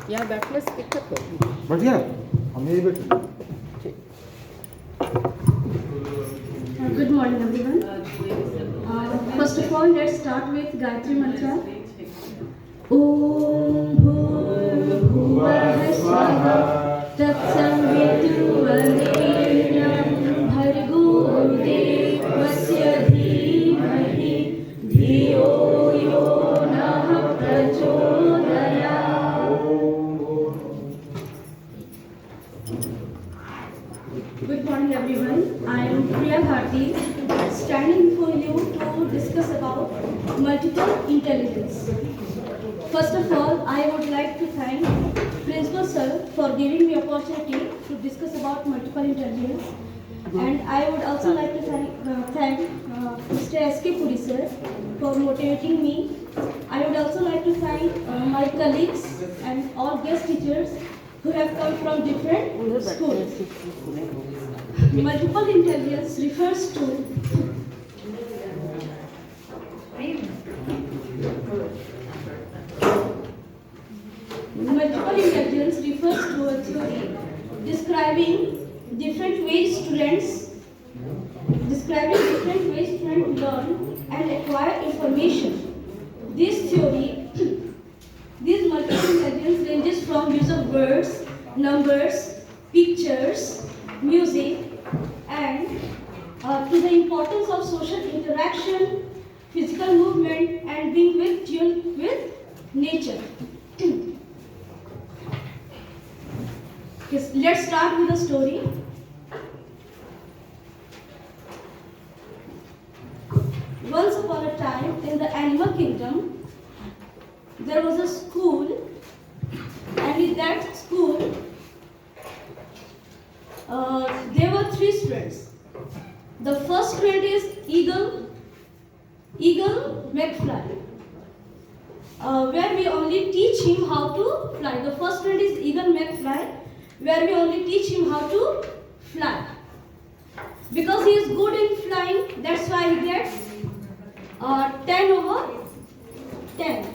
यहाँ बैठना दिक्कत होगी। बैठिए ना, हम यही बैठे। Good morning, everyone. First of all, let's start with Gayatri Mantra. Om Bhurbhuvah Swaha Tatsamvituvarenyam Bhargo Devasya Dhimahi Dhiyo Yo Nah Prachodayat. Good morning, everyone. I am Priya Bharti, standing before you to discuss about multiple intelligence. First of all, I would like to thank Principal Sir for giving me opportunity to discuss about multiple intelligence, and I would also like to thank Mr. S.K. Puri Sir for motivating me. I would also like to thank my colleagues and all guest teachers who have come from different schools. Multiple intelligence refers to a theory describing different ways students learn and acquire information. This theory, these multiple intelligence ranges from use of words, numbers, pictures, music, and to the importance of social interaction, physical movement, and being with tune with nature. Yes, let's start with a story. Once upon a time, in the animal kingdom, there was a school, and in that school, there were 3 students. The first student is Eagle McFly, where we only teach him how to fly. The first student is Eagle McFly, where we only teach him how to fly. Because he is good in flying, that's why he gets 10/10.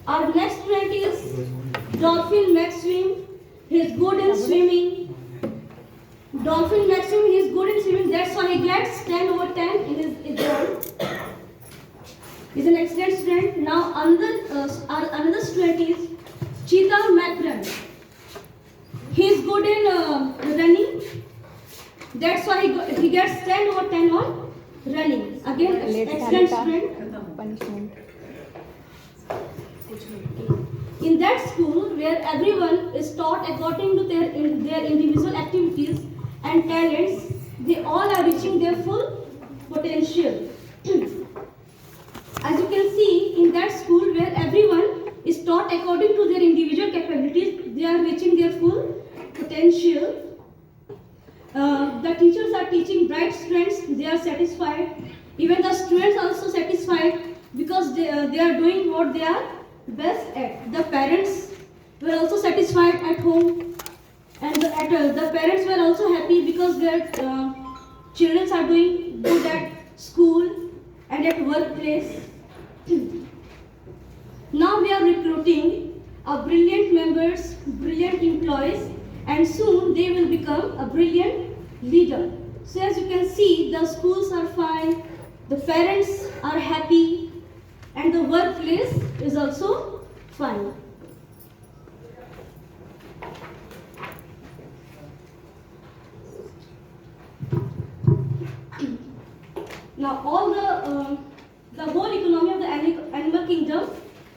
Our next student is Dolphin Maxwim. He is good in swimming. Dolphin Maxwim, he is good in swimming. That's why he gets 10/10 in his exam. He's an excellent student. Now another student is Cheetah Macron. He is good in running. That's why he gets 10/10 on running. Again, excellent student. Punishment. In that school, where everyone is taught according to their individual activities and talents, they all are reaching their full potential. As you can see, in that school, where everyone is taught according to their individual capabilities, they are reaching their full potential. The teachers are teaching bright students, they are satisfied. Even the students are also satisfied because they are doing what they are best at. The parents were also satisfied at home, and the parents were also happy because their children are doing good at school and at workplace. Now we are recruiting brilliant members, brilliant employees, and soon they will become a brilliant leader. So as you can see, the schools are fine, the parents are happy, and the workplace is also fine. Now all the whole economy of the animal kingdom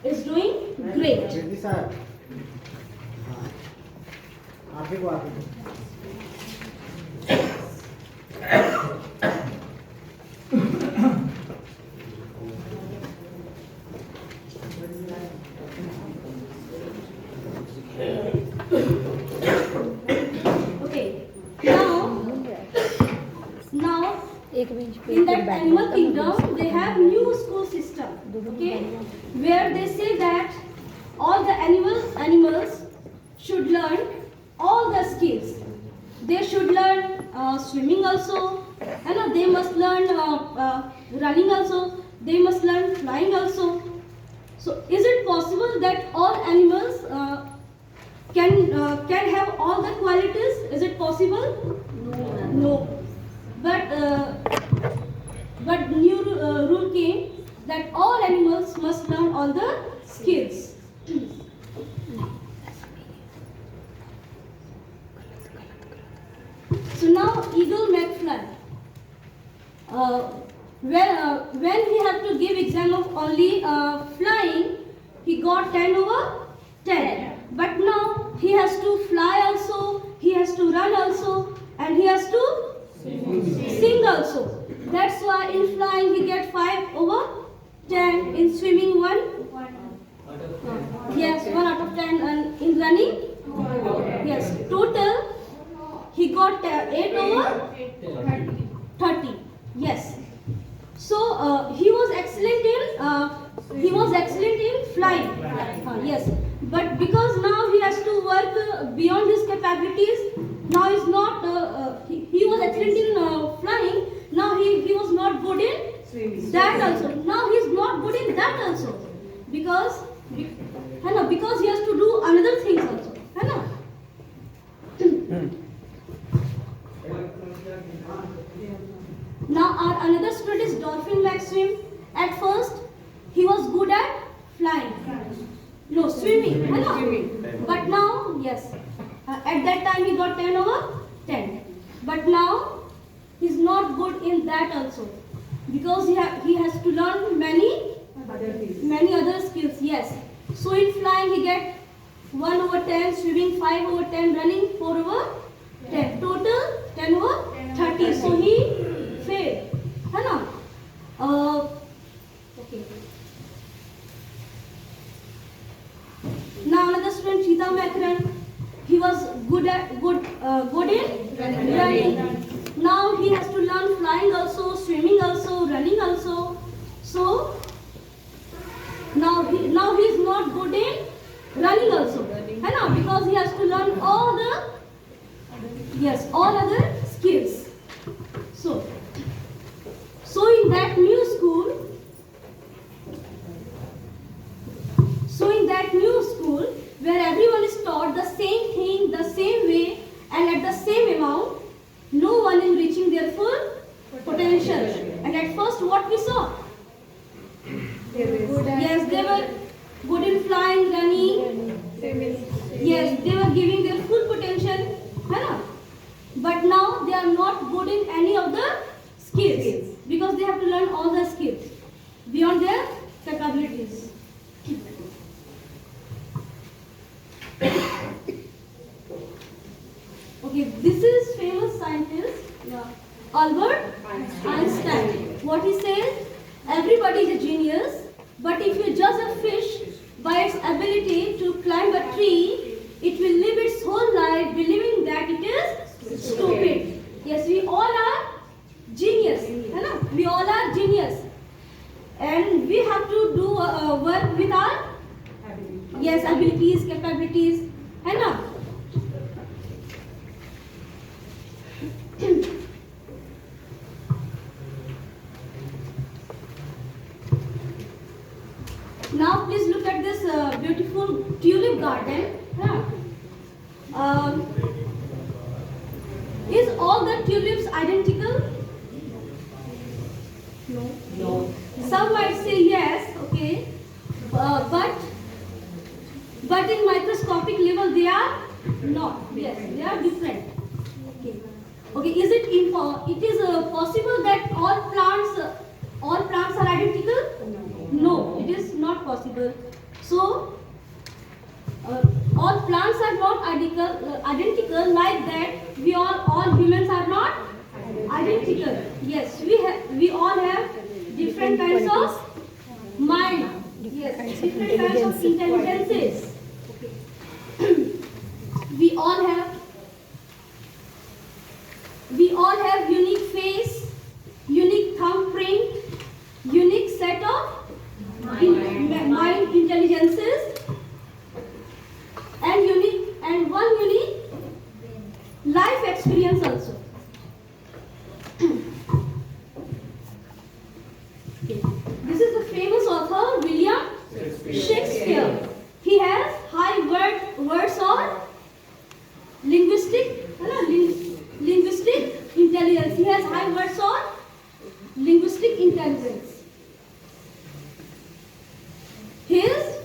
is doing great. Reddy साहब, आगे को आगे। Okay. Now in that animal kingdom, they have new school system. Okay, where they say that all the animals should learn all the skills. They should learn swimming also, and they must learn running also. They must learn flying also. So is it possible possible? No. But new rule came that all animals must learn all the skills. So now eagle make fly. When he had to give exam of only flying, he got 10 over 10. But now he has to fly also, he has to run also, and he has to sing also. That's why in flying he get 5 over 10. In swimming 1. Yes, 1 out of 10. And in running, yes, total he got 8 over 30. Yes. So he was excellent in flying. Yes. But because now he has to work beyond his capabilities, now he's not. He was excellent in flying. Now he was not good in that also. Now he's not good in that also because he has to do another things also. Now our another student is Dolphin Maxim. At first he was good at flying. No, swimming. But now, yes. At that time he got 10 over 10. But now he's not good in that also. Because he has to learn many other skills. Yes. So in flying he get 1 over 10, swimming 5 over 10, running 4 over 10. Total 10 over 30. So he failed. Okay. Now another student, Cheetah Macron, he was good in running. Now he has to learn flying also, swimming also, running also. So now he is not good in running also, because he has to learn all other skills. So in that new school, where everyone is taught the same thing, the same way, and at the same amount, no one is reaching their full potential. And at first, what we saw? Yes, they were good in flying, running. Yes, they were giving their full potential. But now they are not good in any of the skills because they have to learn all the skills beyond their capabilities. Okay, this is famous scientist Albert Einstein. What he says, everybody is a genius, but if you judge a fish by its ability to climb a tree, it will live its whole life believing that it is stupid. Yes, we all are genius. We all are genius. And we have to do work with our abilities, capabilities. Now please look at this beautiful tulip garden. Is all the tulips identical? No. Some might say yes, okay, but in microscopic level they are not. Yes, they are different. Okay. Is it possible that all plants are identical? No, it is not possible. So all plants are not identical like that. We all humans are not identical. Yes, we all have different kinds of mind. Yes, different kinds of intelligences. We all have unique face, unique thumbprint, unique set of mind intelligences, and one unique life experience also. This is the famous author William Shakespeare. He has high words on linguistic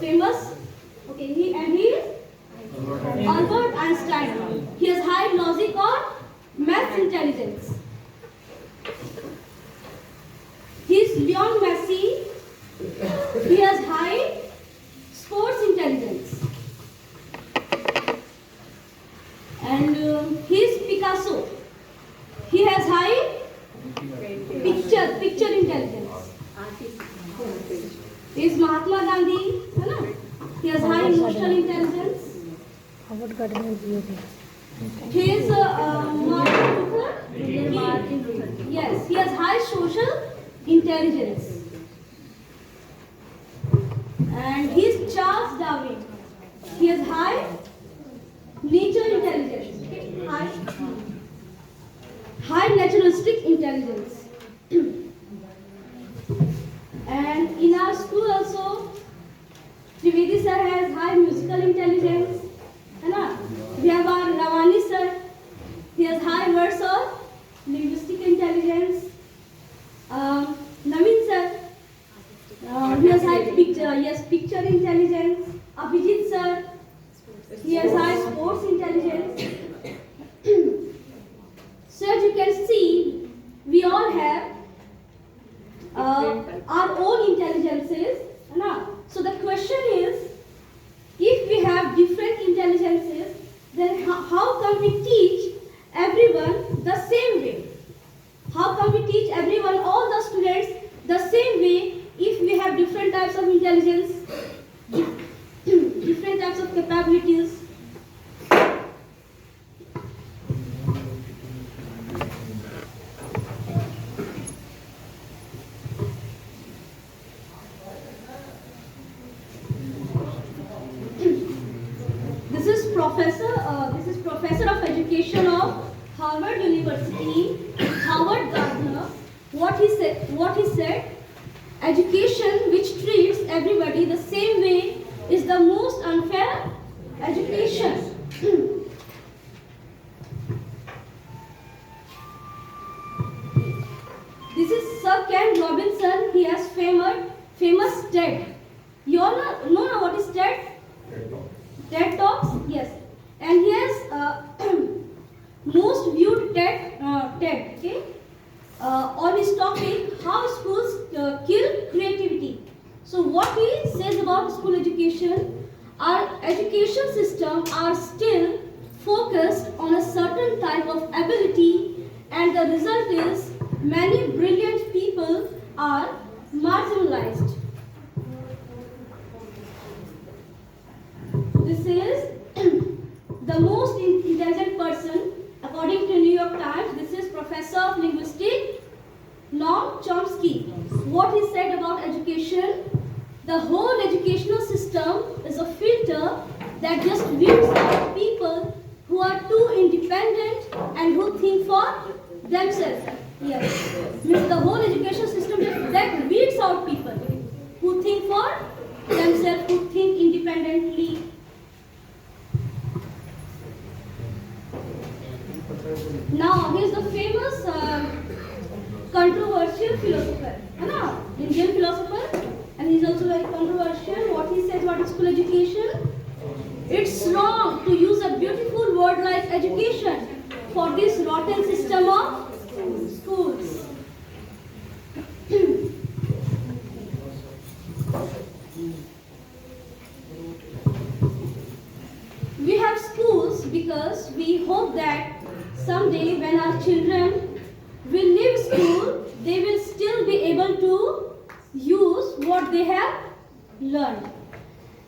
famous. Okay, he is Albert Einstein. He has high logic or math intelligence. He is Lionel Messi. He has high sports intelligence. And he is Picasso. He has high picture intelligence. He is Mahatma Gandhi. है ना? He has high emotional intelligence. He is Martin Luther. Yes, he has high social intelligence. And he is Charles Darwin. He has high nature intelligence. Okay? High naturalistic intelligence. And in our school also, Trivedi sir has high musical intelligence. है ना? We have our Ravani sir. He has high words of linguistic intelligence. Naveen sir. He has high picture intelligence. Abhijit sir. He has high sports intelligence. So as you can see, we all have our own intelligences. Na? So the question is, if we have different intelligences, then how can we teach everyone the same way? How can we teach everyone, all the students, the same way if we have different types of intelligence, different types of capabilities? This is Professor of Education of Harvard University, Howard Gardner. What he said, education which treats everybody the same way is the most unfair education. This is Sir Ken Robinson. He has famous TED. You all know what is TED? TED Talks, yes, and he has most viewed TED, okay, on his topic, how schools kill creativity. So what he says about school education, our education system are still focused on a certain type of ability, and the result is many brilliant people are marginalized. This is the most intelligent person according to New York Times. This is Professor of Linguistics Noam Chomsky. What he said about education, the whole educational system is a filter that just weeds out people who are too independent and who think for themselves. Yes, means the whole education system that weeds out people who think for themselves, who think independently. Now, he is the famous controversial philosopher, Indian philosopher, and he is also very controversial. What he says about school education, it's wrong to use a beautiful word like education for this rotten system of schools. We have schools because we hope that someday when our children will leave school, they will still be able to use what they have learned.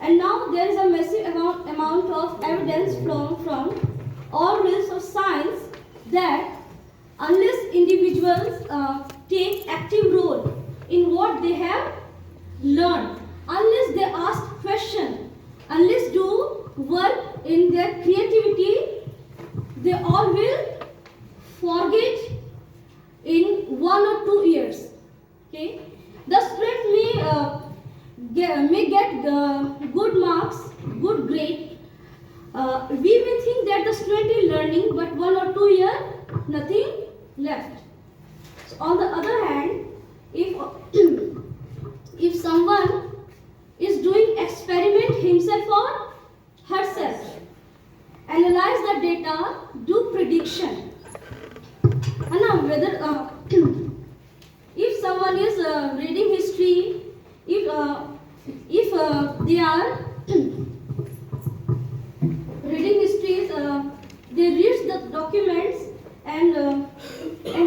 And now there is a massive amount of evidence from all realms of science that unless individuals take active role in what they have learned, unless they ask questions, unless do work in their creativity, they all will forget in 1 or 2 years. Okay, the student may get good marks, good grade. We may think that the student is learning, but 1 or 2 years, nothing left. So on the other hand, if someone is doing experiment himself or herself, analyze the data, do prediction. And now whether if someone is reading history, if they are reading histories, they read the documents and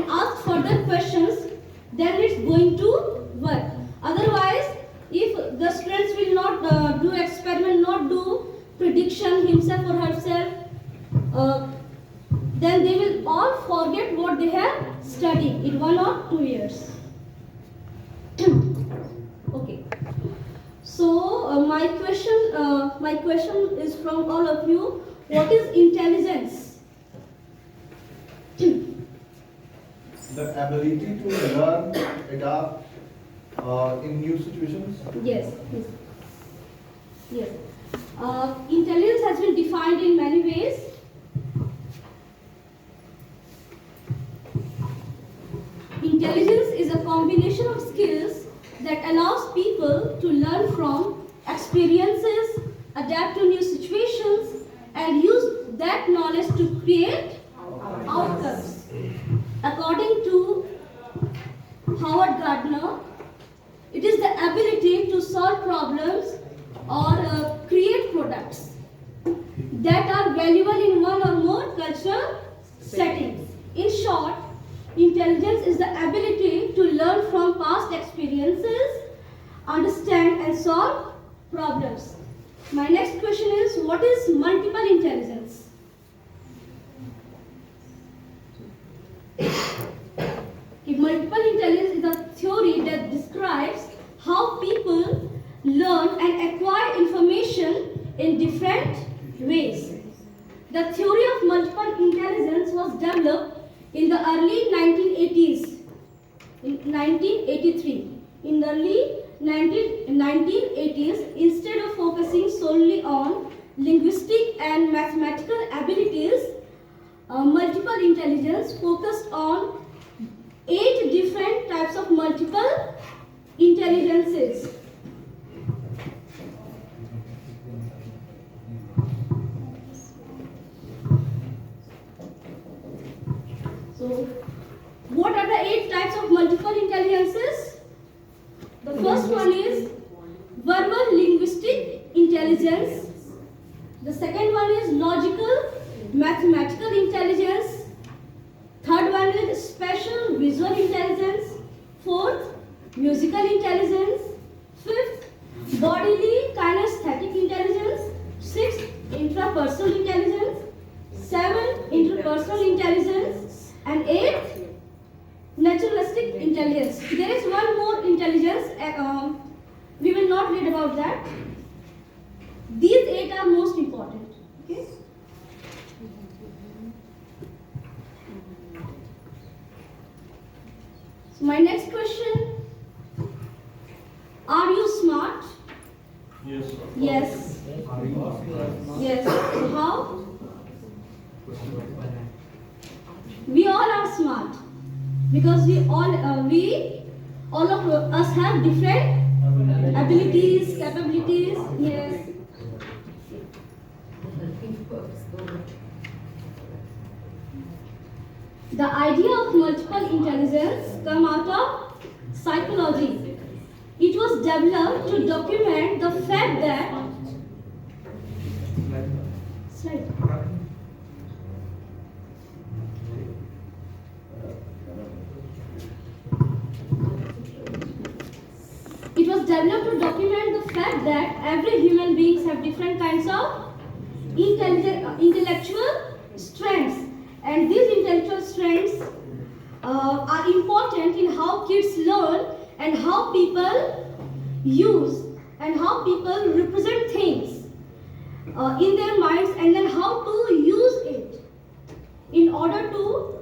ask further questions, then it's going to work. Otherwise, if the students will not do experiment, not do prediction himself or herself, then they will all forget what they have studied in 1 or 2 years. Okay. So my question is from all of you. What is intelligence? The ability to learn, adapt in new situations. Yes. Intelligence has been defined in many ways. Intelligence is a combination of skills that allows people to learn from experiences, adapt to new situations, and use that knowledge to create outcomes. According to Howard Gardner, it is the ability to solve problems or create products that are valuable in one or more cultural settings. In short, intelligence is the ability to learn from past experiences, understand and solve problems. My next question is, what is multiple intelligence? Multiple intelligence is a theory that describes how people learn and acquire information in different ways. The theory of multiple intelligence was developed in the early 1980s, in 1983. In the early 1980s, instead of focusing solely on linguistic and mathematical abilities, multiple intelligence focused on 8 different types of multiple intelligences. So, what are the 8 types of multiple intelligences? The first one is verbal linguistic intelligence. The second one is logical mathematical intelligence. Third one is spatial visual intelligence. Fourth, musical intelligence. Fifth, bodily kinesthetic intelligence. Sixth, intrapersonal intelligence. Seventh, interpersonal intelligence. And eighth, naturalistic intelligence. There is one more intelligence. We will not read about that. These 8 are most important. Okay. So my next question: are you smart? Yes. Yes. Yes. So how? We all are smart because we all of us have different abilities, capabilities. Yes. The idea of multiple intelligence come out of psychology. It was developed to document the fact that every human beings have different kinds of intellectual strengths, and these intellectual strengths are important in how kids learn and how people use and how people represent things in their minds, and then how to use it in order to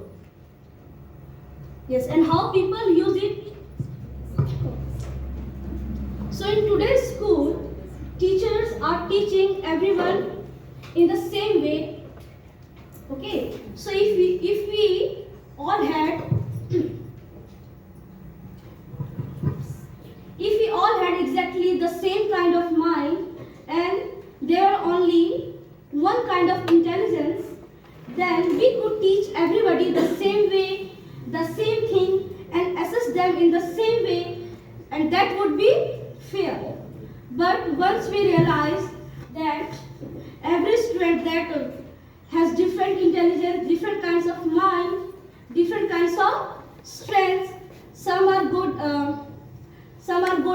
and how people use it. So in today's school, teachers are teaching everyone in the same way. Okay, so if we all had exactly the same kind of But once we realize that every student that has different intelligence, different kinds of mind, different kinds of strengths, some are good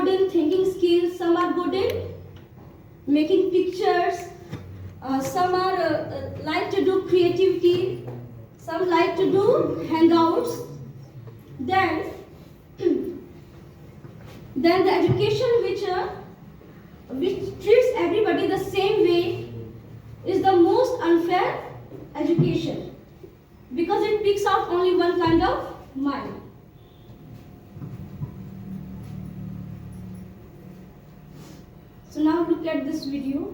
in thinking skills, some are good in making pictures, some are like to do creativity, some like to do hangouts. Then the education which treats everybody the same way is the most unfair education, because it picks out only one kind of mind. So now look at this video.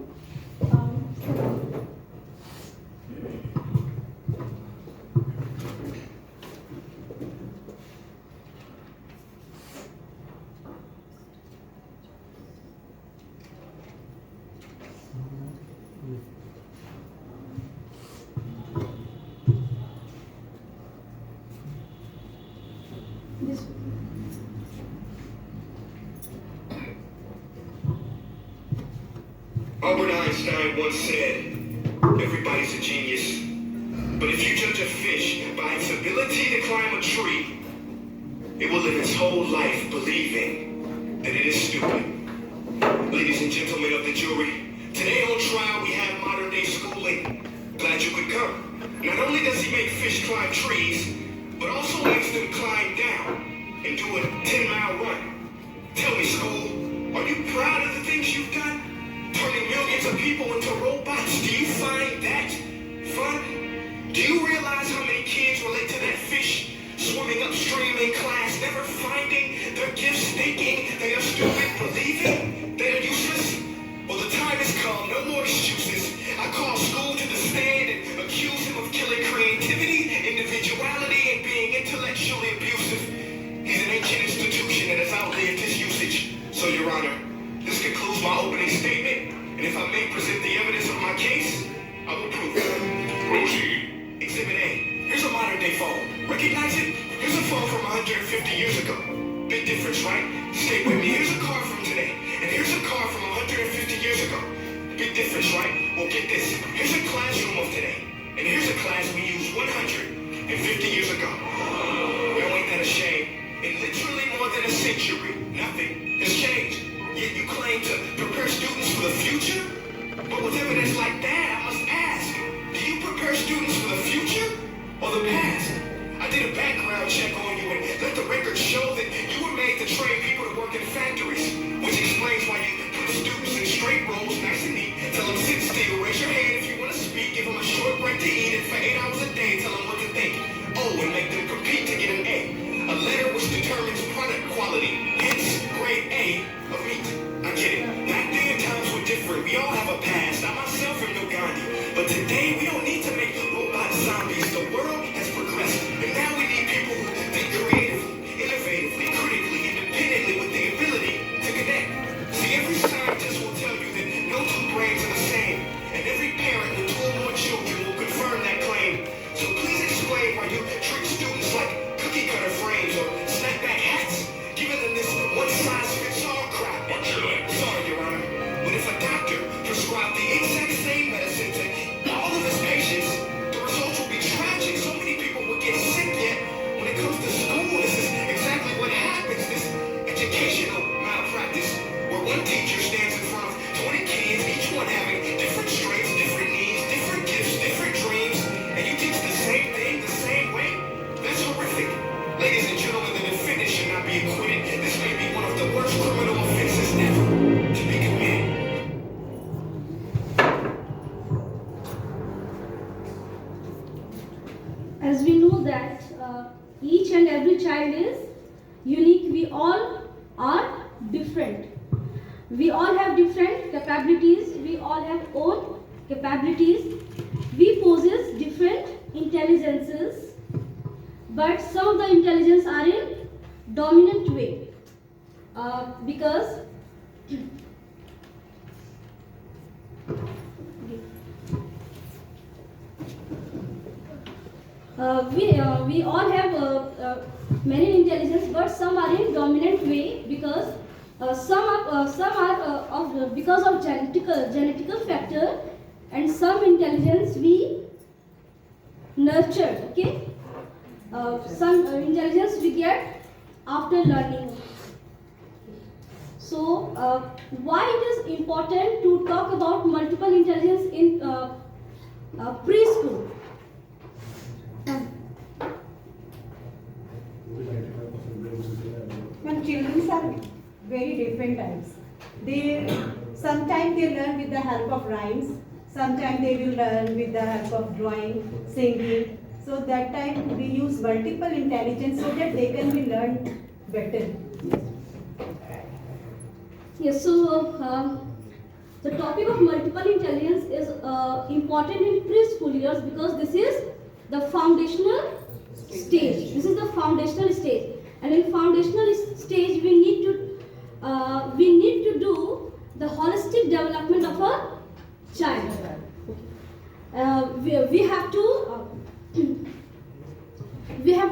This Albert Einstein once said, everybody's a genius, but if you judge a fish by its ability to climb a tree, it will live its whole life believing that it is stupid. Ladies and gentlemen of the jury, today on trial we have modern day schooling. Glad you could come. Not only does he make fish climb trees, but also makes them climb down and do a 10-mile run. Tell me, school, are you proud of the things you've done? Turning millions of people into robots, do you find that fun? Do you realize how many kids relate to that fish swimming upstream in class, never finding their gifts, thinking they are stupid, believing they are useless? Well, the time has come, no more excuses. I call school to the stand and accuse him of killing creativity, individuality, and being intellectually abusive. He's an ancient institution that has outlived his usage. So, Your Honor, this concludes my opening statement, and if I may present the evidence of my case, I will prove it. Proceed. Exhibit A. Here's a modern-day phone. Recognize it? Here's a phone from 150 years ago. Big difference, right? Stay with me. Here's a car from today, and here's a car from 150 years ago. Big difference, right? Well, get this. Here's a classroom of today, and here's a class we used 150 years ago. Well, ain't that a shame? In literally more than a century, nothing has changed. Yet you claim to prepare students for the future? But with evidence like that, I must ask, do you prepare students for the future or the past? I did a background check on you and let the records show that you were made to train people to work in factories, which explains why you put students in straight rows, nice and neat, tell them sit still, raise your hand if you want to speak, give them a short break to eat, and for 8 hours a day, tell them what to think. Oh, and make them compete to get an A. A letter which determines product quality, hence grade A of meat. I get it. Back then times were different. We all have a past. I myself am no Gandhi. But today we don't need to make robot zombies. The world has progressed. And now we need people who think creatively, innovatively, critically, independently, with the ability to connect. See, every scientist will tell you that no two brains are the same. And every parent with 2 or more children will confirm that claim. So please explain why you treat students like cookie cutter frames or snapback hats, giving them this one-size-fits-all crap. Sorry, Your Honor, but if a doctor prescribed the exact same medicine to all of his patients, the results will be tragic. So many people will get sick. Yet when it comes to school, this is exactly what happens. This educational malpractice, where one teacher stands in front of 20 kids, each one having different strengths, different needs, different gifts, different dreams, and you teach the same thing the same way. That's horrific. Ladies and gentlemen, the defendant should not be acquitted. This may be one of the worst criminal offenses ever to be committed. As we know that each and every child is unique, we all are different. We all have different capabilities, we all have own capabilities, we possess different intelligences, but some of the intelligence are in dominant way because we all have many intelligence, but some are in dominant way because Some are because of genetical factor, and some intelligence we nurtured. Okay, some intelligence we get after learning. So, why it is important to talk about multiple intelligence in preschool? When children are very different types, sometimes they learn with the help of rhymes, sometimes they will learn with the help of drawing, singing. So that time we use multiple intelligence so that they can be learned better. Yes, so the topic of multiple intelligence is important in preschool years because this is the foundational stage. This is the foundational stage, and in foundational stage we need to do the holistic development of a child. We have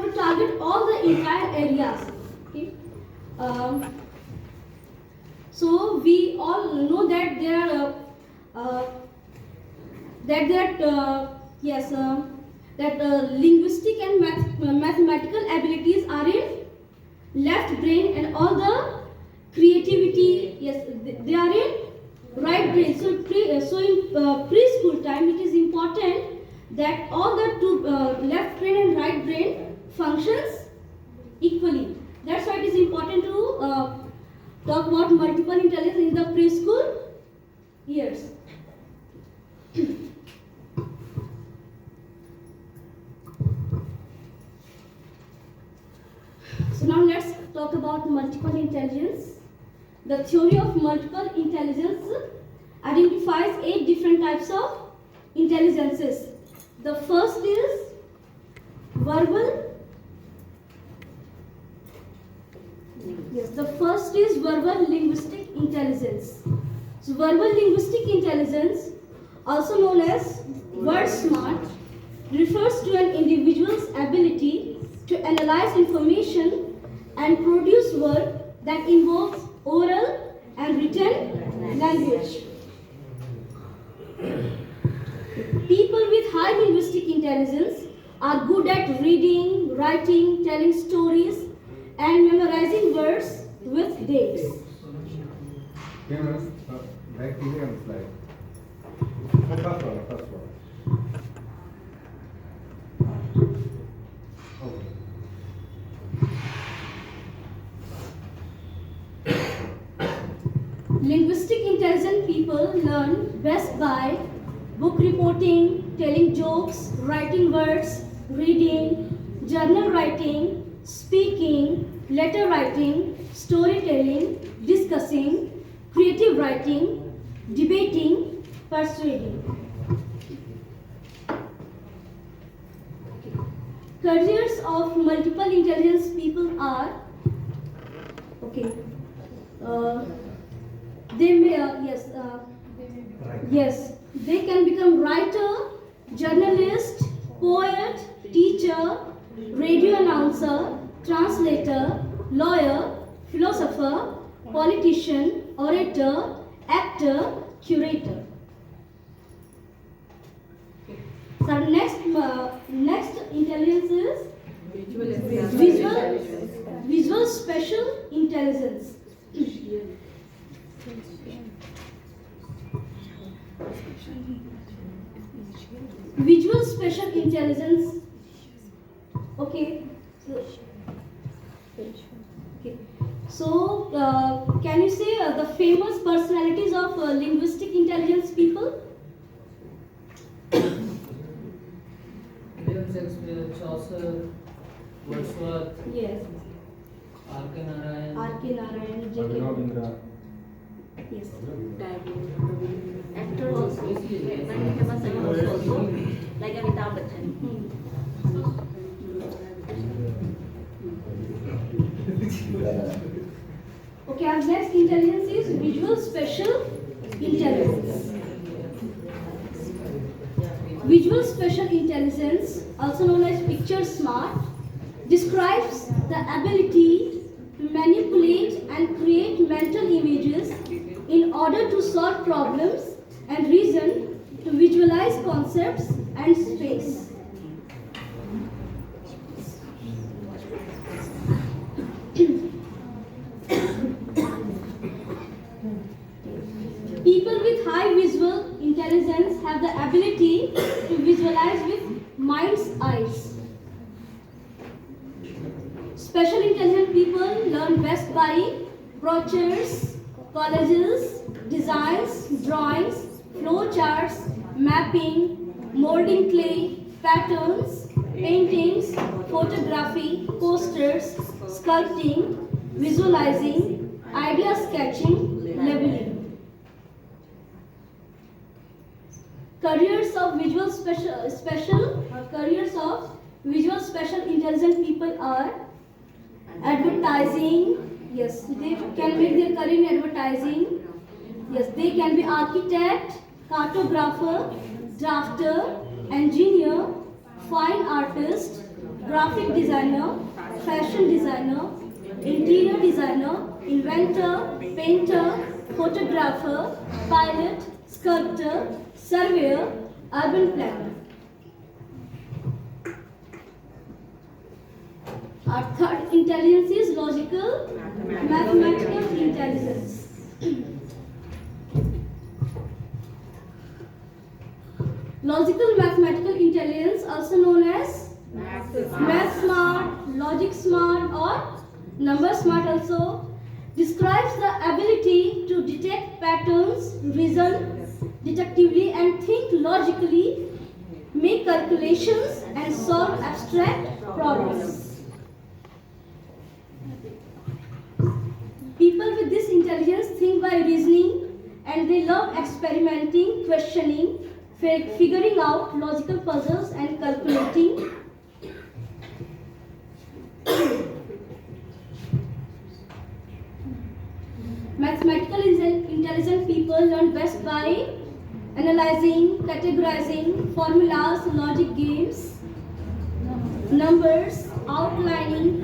to target all the entire areas. Okay. So we all know that linguistic and mathematical abilities are in left brain, and all the creativity, yes, they are in right brain. So in preschool time, it is important that all the two left brain and right brain functions equally. That's why it is important to talk about multiple intelligence in the preschool years. So now let's talk about multiple intelligence. The theory of multiple intelligence identifies 8 different types of intelligences. The first is verbal. Yes, the first is verbal linguistic intelligence. So verbal linguistic intelligence, also known as word smart, refers to an individual's ability to analyze information and produce work that involves oral and written language. People with high linguistic intelligence are good at reading, writing, telling stories, and memorizing words with dates. Back to the slide. First one. Okay. Linguistic intelligent people learn best by book reporting, telling jokes, writing words, reading, journal writing, speaking, letter writing, storytelling, discussing, creative writing, debating, persuading. Careers of multiple intelligence people are they can become writer, journalist, poet, teacher, radio announcer, translator, lawyer, philosopher, politician, orator, actor, curator. So next intelligence is visual spatial intelligence. Visual spatial intelligence. Okay. So, can you say the famous personalities of linguistic intelligence people? William Shakespeare, Chaucer, Wordsworth, Yes. R.K. Narayan, J.K. Rabindra. Yes. Actors also, many famous actors also, like Amitabh Bachchan. Okay, our next intelligence is visual spatial intelligence. Visual spatial intelligence, also known as picture smart, describes the ability to manipulate and create mental images in order to solve problems and reason to visualize concepts and space. People with high visual intelligence have the ability to visualize with mind's eyes. Special intelligent people learn best by brochures, collages, designs, drawings, flow charts, mapping, molding clay, patterns, paintings, photography, posters, sculpting, visualizing, idea sketching, labeling. Careers of visual special intelligent people are advertising. Yes, they can make their career in advertising. Yes, they can be architect, cartographer, drafter, engineer, fine artist, graphic designer, fashion designer, interior designer, inventor, painter, photographer, pilot, sculptor, surveyor, urban planner. Our third intelligence is logical, mathematical intelligence. Logical mathematical intelligence, also known as math smart, logic smart, or number smart also, describes the ability to detect patterns, reason deductively and think logically, make calculations and solve abstract problems. People with this intelligence think by reasoning and they love experimenting, questioning, figuring out logical puzzles and calculating. Mathematical intelligent people learn best by analyzing, categorizing, formulas, logic games, numbers, outlining,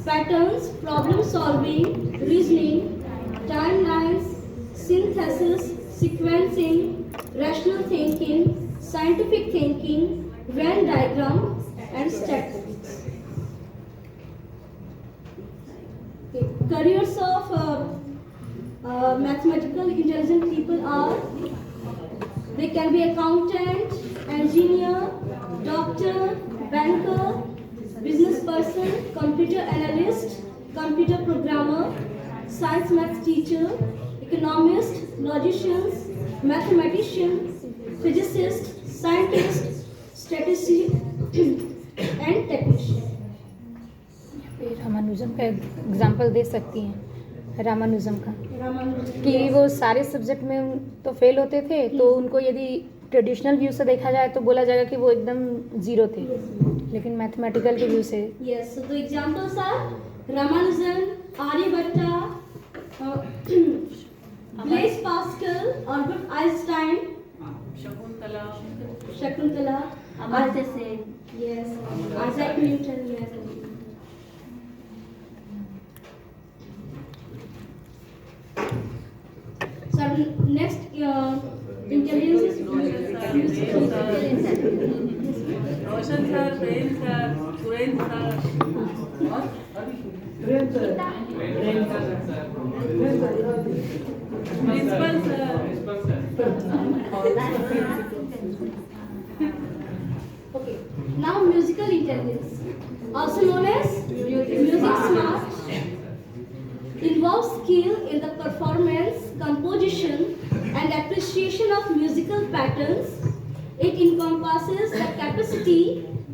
patterns, problem solving, reasoning, timelines, synthesis, sequencing, rational thinking, scientific thinking, Venn diagram, and statistics. Okay. Careers of mathematical intelligent people are, they can be accountant, engineer, doctor, banker, business person, computer analyst, computer programmer, science math teacher, economist, logicians, mathematician, physicist, scientist, statistician, and technician. Ramanujan का example दे सकती हैं रामानुजम का कि वो सारे subject में तो fail होते थे तो उनको यदि ट्रेडिशनल व्यू से देखा जाए तो बोला जाएगा कि वो एकदम जीरो थे, लेकिन मैथमेटिकल के व्यू से yes so the examples are Ramanujan, Aryabhatta, Blaise Pascal, Albert Einstein, Shakuntala, Amartya Sen, yes, Isaac Newton, yes. So next intelligence is Roshan sir, Prem sir, Surendra sir और principal sir. okay. Now musical intelligence, also known as music smart, involves skill in the performance, composition, and appreciation of musical patterns. It encompasses the capacity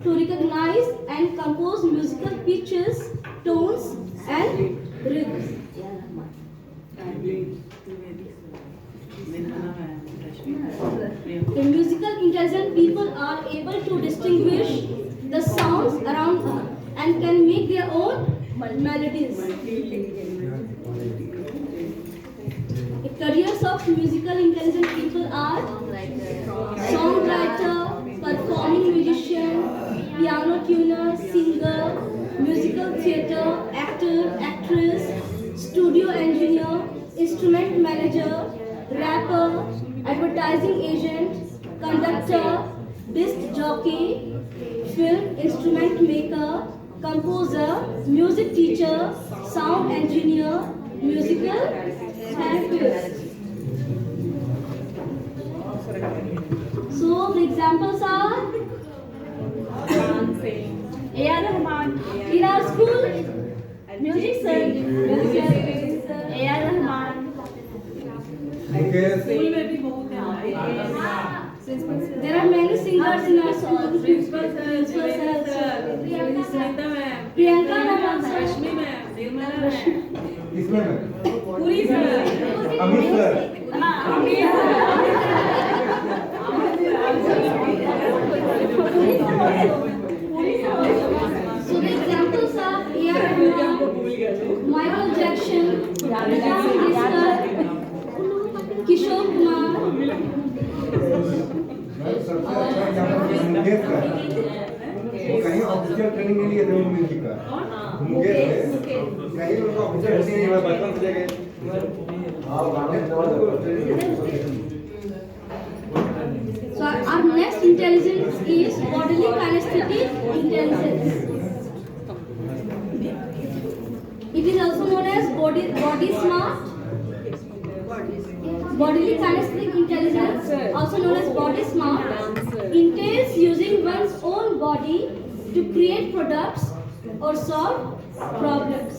to recognize and compose musical pitches, tones, and rhythms. The musical intelligent people are able to distinguish the sounds around them and can make their own melodies. The careers of musical intelligent people are songwriter, performing musician, piano tuner, singer, musical theatre, actor, actress, studio engineer, advertising agent, conductor, disc jockey, film instrument maker, composer, music teacher, sound engineer, musical therapist. So the examples are A.R. Rahman, in our school, music sir, A.R. Rahman, Mukesh school में भी बहुत है हमारे there are many singers in our school. Principal sir, Smita ma'am, Priyanka ma'am, Rashmi ma'am, Nirmala ma'am, इसमें मैं Puri sir, Amit sir So the examples are A.R. Rahman, Michael Jackson, Lata Mangeshkar, Kishore Kumar, सबसे अच्छा यहाँ पर मुकेश का वो कहीं ऑफिशियल ट्रेनिंग के लिए थे म्यूजिक का मुकेश थे कहीं उनको ऑफिशियल ट्रेनिंग नहीं हुआ बचपन से लेके So our next intelligence is bodily kinesthetic intelligence. It is also known as body smart. Bodily kinesthetic intelligence, also known as body smart, entails using one's own body to create products or solve problems.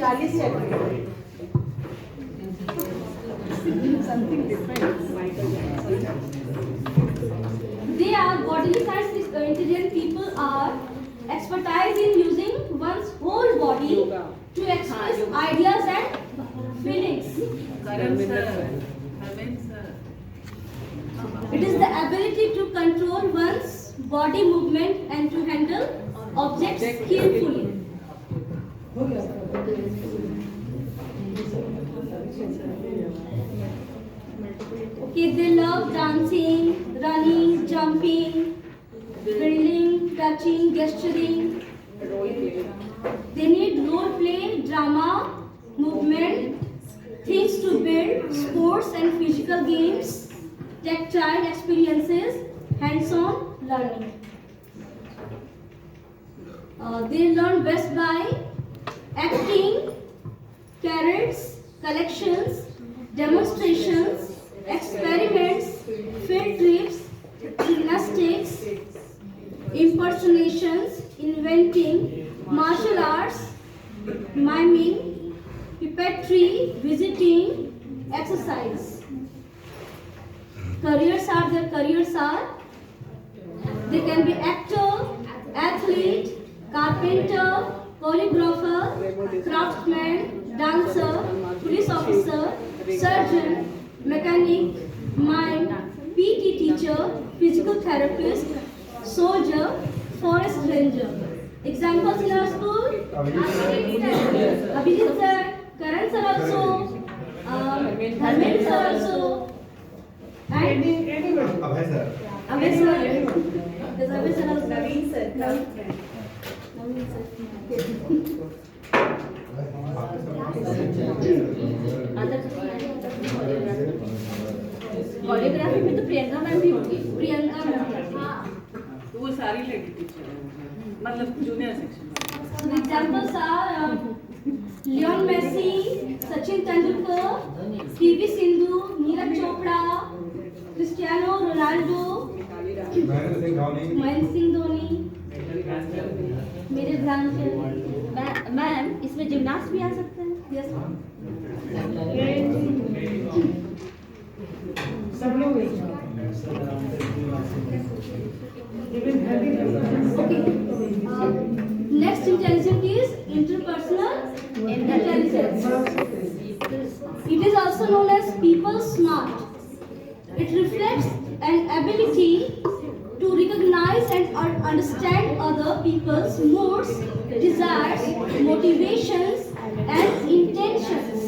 40 seconds. Something different. They are bodily kinesthetic intelligent people are expertise in using one's whole body to express ideas and feelings. Karan sir, Harvind sir, It is the ability to control one's body movement and to handle objects skillfully. Okay, they love dancing, running, jumping, drilling, touching, gesturing. They need role play, drama, movement, things to build, sports and physical games, tactile experiences, hands-on learning. They learn best by acting, parades, collections, demonstrations, experiments, field trips, gymnastics, impersonations, inventing, martial arts, miming, puppetry, visiting, exercise. Their careers are, they can be actor, athlete, carpenter, choreographer, craftsman, dancer, police officer, surgeon, mechanic, mime, PT teacher, physical therapist, soldier, forest ranger. Examples in our school? Abhijit sir, Karan sir also, Dharmendra sir also, and Abhay sir Abhay sir. There's Abhay sir also. Naveen sir, craftsman. Naveen sir. Choreography में तो Priyanka ma'am भी होंगी। Priyanka ma'am. तो वो सारी लड़की teacher हैं, मतलब जूनियर सेक्शन में। So the examples are Leon Messi, Sachin Tendulkar, PV Sindhu, Neeraj Chopra, Cristiano Ronaldo, Mahendra Singh Dhoni Mahendra Singh Dhoni, मेरे ध्यानचंद. मैम इसमें जिम्नास्ट भी आ सकते हैं। Yes ma'am. सब लोग Next intelligence is interpersonal intelligence. It is also known as people smart. It reflects an ability to recognize and understand other people's moods, desires, motivations, and intentions.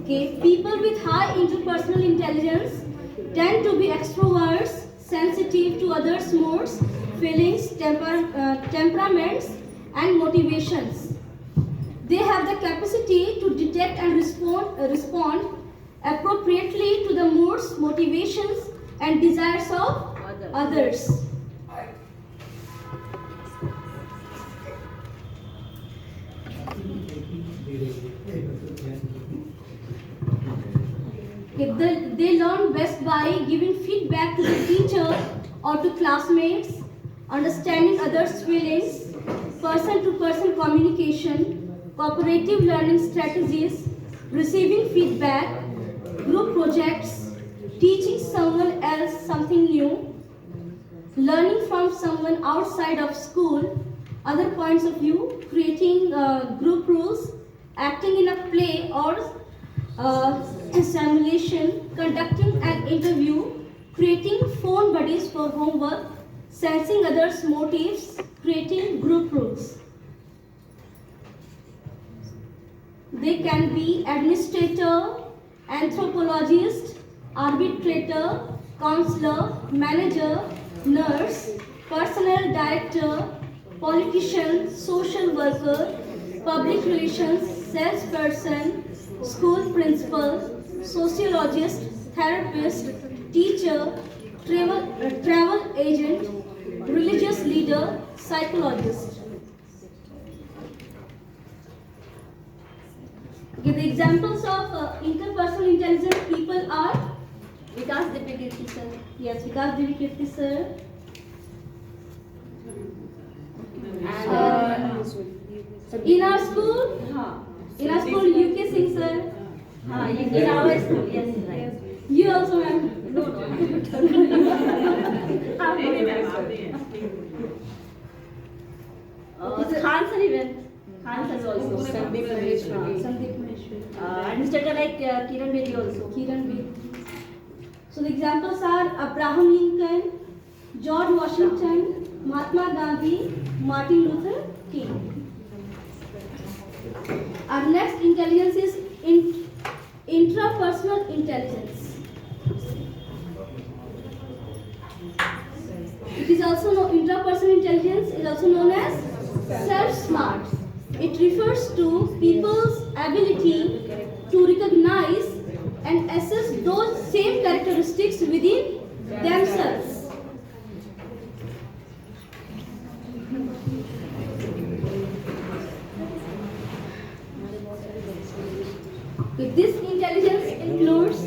Okay, people with high interpersonal intelligence tend to be extroverts, sensitive to others' moods, feelings, temperaments, and motivations. They have the capacity to detect and respond appropriately to the moods, motivations, and desires of others. They learn best by giving feedback to the teacher or to classmates, understanding others' feelings, person-to-person communication, cooperative learning strategies, receiving feedback, group projects, teaching someone else something new, learning from someone outside of school, other points of view, creating group rules, acting in a play or simulation, conducting an interview, creating phone buddies for homework, sensing others' motives, creating group rules. They can be administrator, anthropologist, arbitrator, counselor, manager, nurse, personnel director, politician, social worker, public relations, salesperson, school principal, sociologist, therapist, teacher, travel agent, religious leader, psychologist. Okay, the examples of interpersonal intelligence people are Vikas Dipikirti sir. yes, Vikas Dipikirti sir. In our school, UK Singh sir. In our school, yes, right. You also, ma'am. No. Khan sir even. Khan sir also. Sandeep Maheshwari. Sandeep Maheshwari. Administrator like Kiran Bedi also. Kiran Bedi. So the examples are Abraham Lincoln, George Washington, Mahatma Gandhi, Martin Luther King. Our next intelligence is intrapersonal intelligence. It is also known, intrapersonal intelligence is also known as self-smart. It refers to people's ability to recognize and assess those same characteristics within themselves. This intelligence includes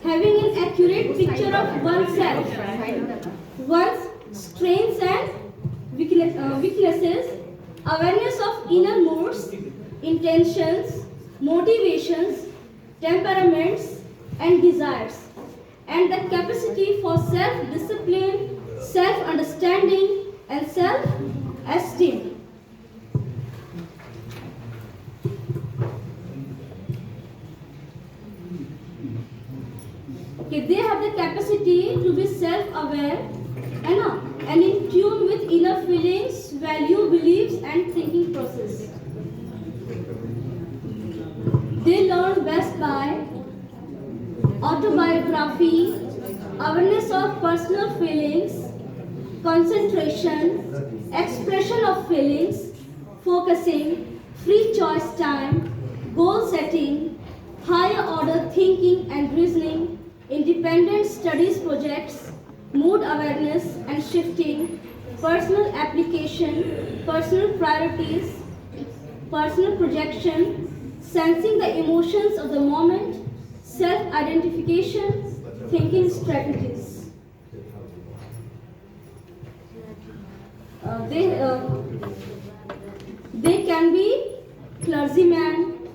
having an accurate picture of oneself, one's strengths and weaknesses, awareness of inner moods, intentions, motivations, temperaments, and desires, and the capacity for self-discipline, self-understanding, and self-esteem. Okay, they have the capacity to be self-aware and in tune with inner feelings, value, beliefs, and thinking process. They learn best by autobiography, awareness of personal feelings, concentration, expression of feelings, focusing, free choice time, goal setting, higher order thinking and reasoning, independent studies projects, mood awareness and shifting, personal application, personal priorities, personal projection, sensing the emotions of the moment, self-identification, thinking strategies. They can be clergyman,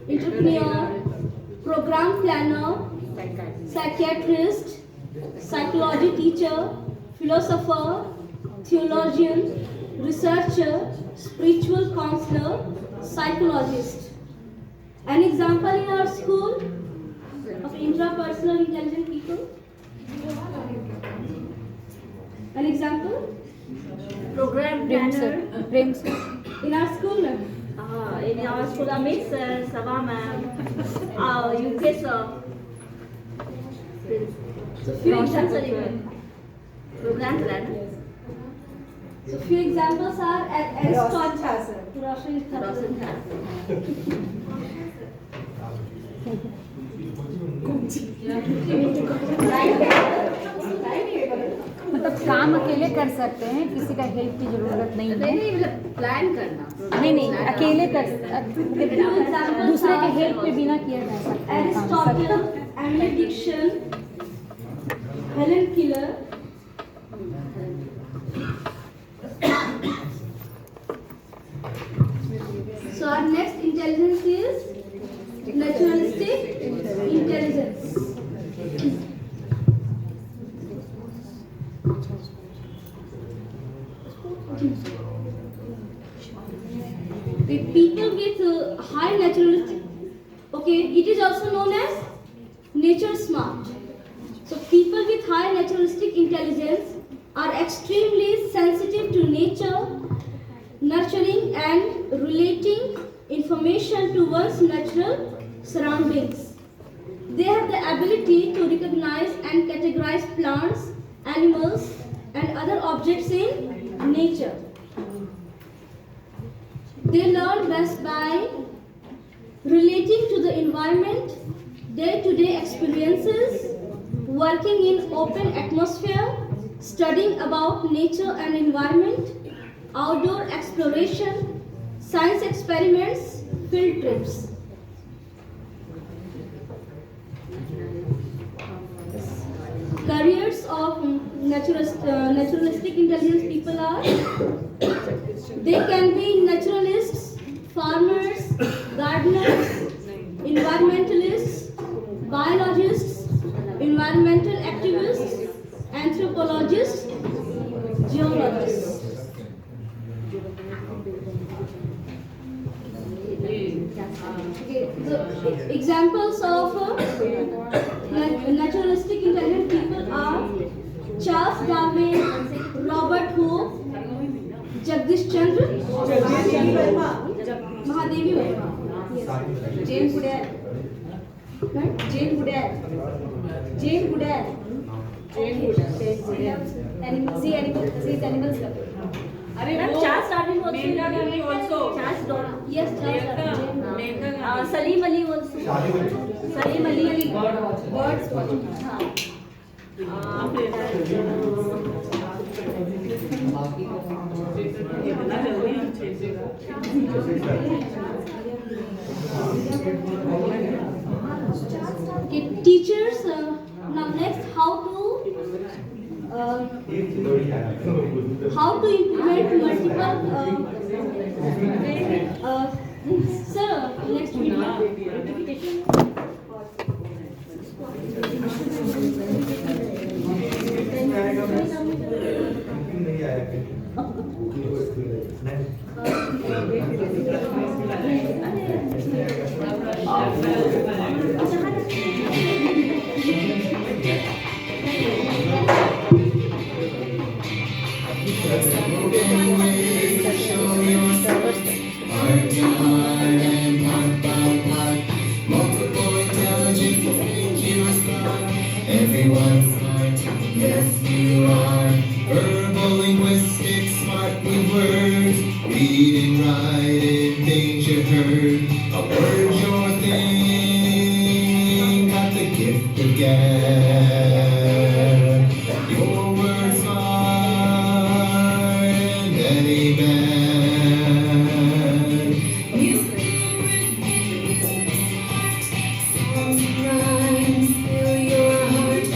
entrepreneur, program planner, psychiatrist, psychology teacher, philosopher, theologian, researcher, spiritual counselor, psychologist. An example in our school of intrapersonal intelligent people. An example? Program Prem sir. planner. Prem sir. In our school, ma'am. In our school, Amit sir, Sabha ma'am, UK sir. So few Roshan sir examples. even. Program planner. So few examples are Roshan Jha, sir. Roshan Jha. मतलब काम अकेले कर सकते हैं, किसी का help की जरूरत नहीं है। प्लान करना नहीं अकेले कर दूसरे के हेल्प के बिना किया जा सकता है काम Aristotle, सबका। Emily Dixon, Helen Keller. So our next intelligence is naturalistic intelligence. The people with high naturalistic, it is also known as nature smart. So people with high naturalistic intelligence are extremely sensitive to nature, nurturing and relating information to one's natural surroundings. They have the ability to recognize and categorize plants, animals, and other objects in nature. They learn best by relating to the environment, day-to-day experiences, working in open atmosphere, studying about nature and environment, outdoor exploration, science experiments, field trips. Careers of naturalistic intelligence people are, they can be naturalists, farmers, gardeners, environmentalists, biologists, environmental activists, anthropologists, geologists. The examples of naturalistic intelligent people are Charles Darwin, Robert Hooke, Jagdish Chandra, Mahadevi Verma, yes. Jane Goodall, right? Jane Goodall, Jane Goodall. Animals lover. Charles Darwin also. Meghna Gandhi also. Charles Darwin. Yes, Charles Darwin. Salim Ali also. Salim Ali. Birds watching. Okay, teachers. Now next, how to implement multiple. Sir, next video. Everyone's smart, yes you are. Verbal linguistics, smart with words. Reading, writing, things you heard. A word's your thing, got the gift of gab. Your word's smart and any bad. Music, songs and rhymes fill your heart.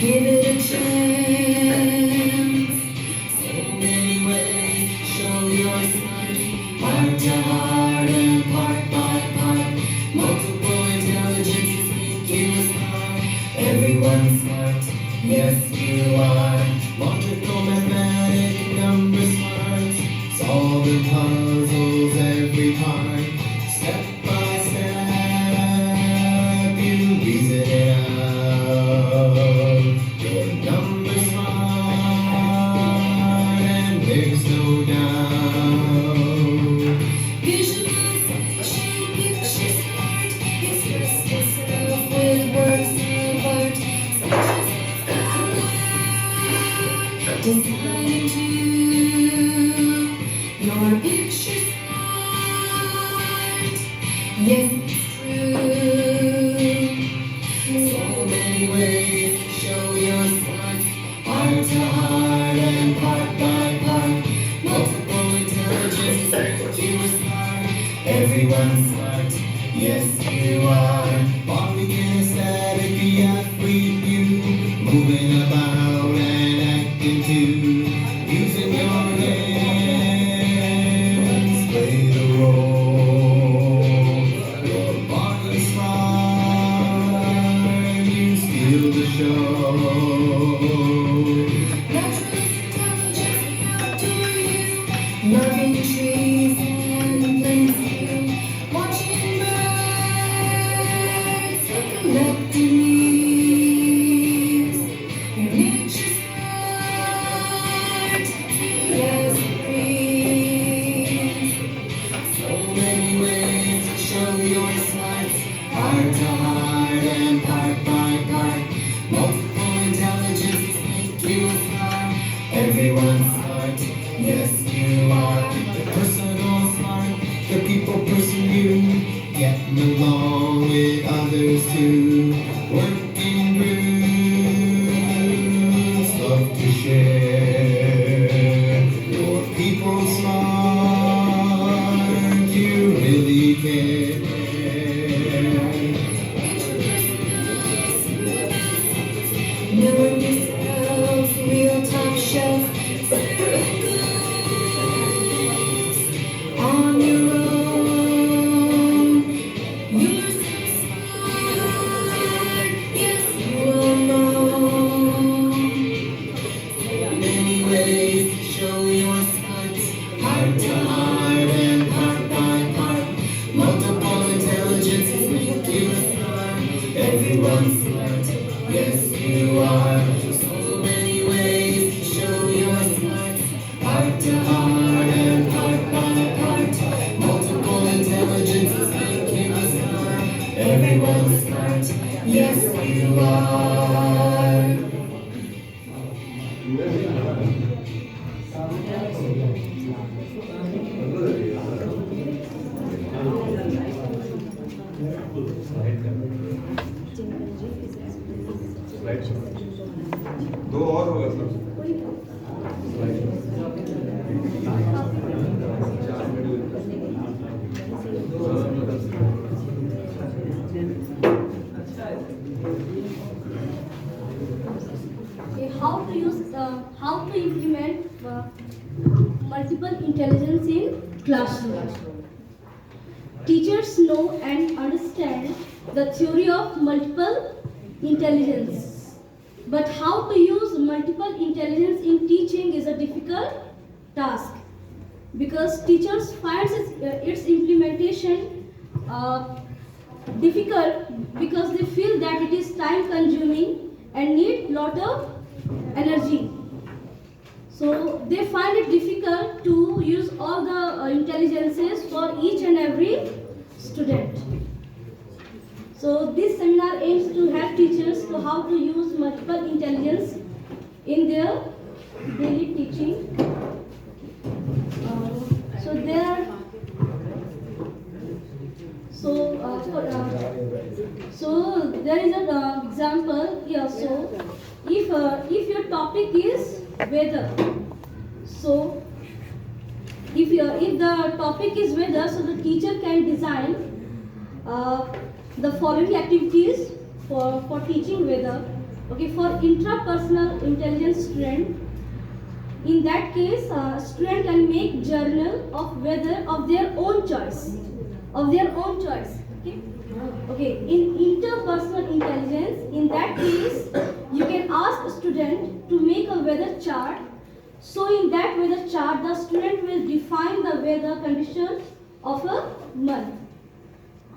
Give it a chance. So many ways, show your smart. Heart to heart and part by part. Multiple intelligences make you smart. Everyone's smart, yes you are. Logical, mathematic, number smart. Solving puzzles every part. Step by step, you reason it out. Your number smart, and there's no doubt. Visualization, picture Loving trees and plants too, watching birds collecting leaves. Your nature's heart, yes it breathes. So many ways to show your smarts, heart to heart and part by part. Multiple intelligences make you smart. Everyone's smart, yes you are. The personal smart, the people person you. Getting along with others too. Working groups, love to share. Your people smart, you really care. Knowing yourself, real top shelf. On your own, you're so smart, yes you will know. So many ways to show your smarts, heart to heart and part by part. Multiple intelligences make you smart. Everyone's smart, yes you are. So many ways to show your smarts, heart to heart and part by part. Multiple intelligences make you smart. Everyone's smart, yes you are. दो और होगा sir Okay, how to implement multiple intelligence in classroom. Teachers know and understand the theory of multiple intelligence, but how to use multiple intelligence in teaching is a difficult task because teachers find its implementation difficult because they feel that it is time consuming and need lot of energy. So they find it difficult to use all the intelligences for each and every student. So this seminar aims to help teachers to how to use multiple intelligence in their daily teaching. So there is an example here. So if your topic is weather, so if the topic is weather, so the teacher can design the following activities for teaching weather. Okay, for intrapersonal intelligence student, in that case, student can make journal of weather of their own choice. Okay, in interpersonal intelligence, in that case, you can ask a student to make a weather chart. So in that weather chart, the student will define the weather conditions of a month.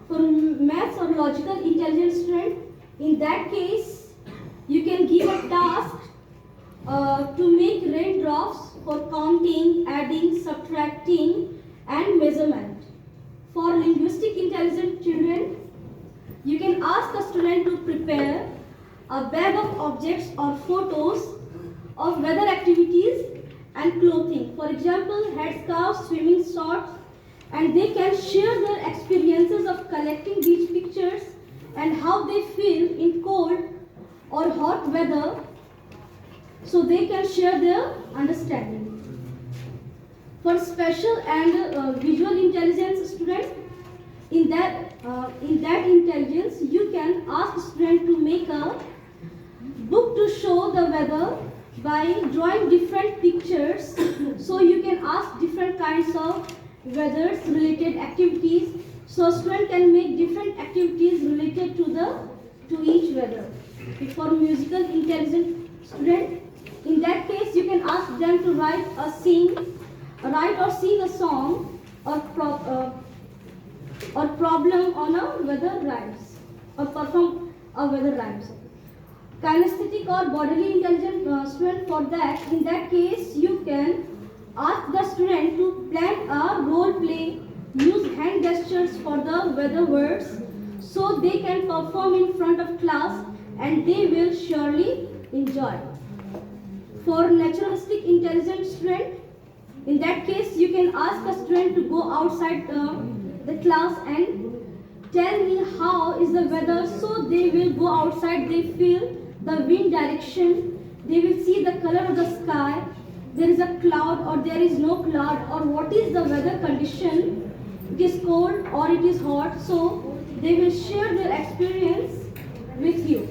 For maths or logical intelligence student, in that case, you can give a task to make raindrops for counting, adding, subtracting, and measurement. For linguistic intelligent children, you can ask a student to prepare a bag of objects or photos of weather activities and clothing. For example, headscarves, swimming shorts, and they can share their experiences of collecting these pictures and how they feel in cold or hot weather, so they can share their understanding. For special and visual intelligence students, in that intelligence, you can ask student to make a book to show the weather by drawing different pictures. So you can ask different kinds of weathers related activities. So student can make different activities related to each weather. For musical intelligent student, in that case you can ask them to write or sing a song or problem on a weather rhymes or perform a weather rhymes. Kinesthetic or bodily intelligent student, for that, in that case you can ask the student to plan a role play, use hand gestures for the weather words so they can perform in front of class and they will surely enjoy. For naturalistic intelligent student, in that case you can ask a student to go outside the class and tell me how is the weather, so they will go outside, they feel the wind direction, they will see the color of the sky, there is a cloud or there is no cloud, or what is the weather condition, it is cold or it is hot, so they will share their experience with you.